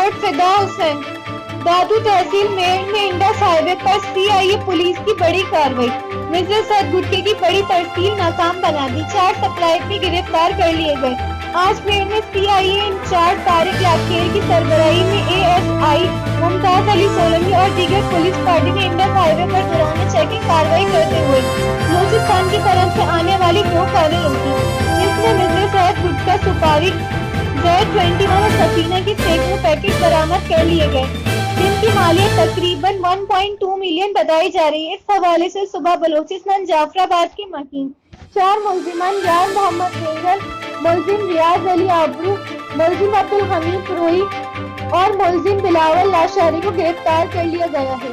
Report فدا حسین۔ دادو تحصیل میرٹھ میں Indus high وے پر CIA police کی بڑی کارروائی، مزر سعد گٹکے کی بڑی ترسیل ناکام بنا دی، 4 سپلائر بھی گرفتار کر لیے گئے۔ آج میرٹھ میں CIA انچارج طارق لاکھیر کی سربراہی میں ASI ممتاز علی سولنگی اور دیگر پولیس پارٹی نے انڈس ہائی وے پر دوران چیکنگ کارروائی کرتے ہوئے بلوچستان کی طرف سے آنے والی 2 کاریں روکی، جس میں مزر سعد گٹکا، سپاری Z21 اور سفینہ کے سینکڑوں پیکٹ برآمد کر لیے گئے، جن کی مالیت تقریباً 1.2 ملین بتائی جا رہی ہے۔ اس حوالے سے صبح بلوچستان جعفر آباد کے مکین 4 ملزمان یار محمد فیصل، ملزم ریاض علی آبرو، ملزم عبدالحمید روئی اور ملزم بلاول لاشاری کو گرفتار کر لیا گیا ہے۔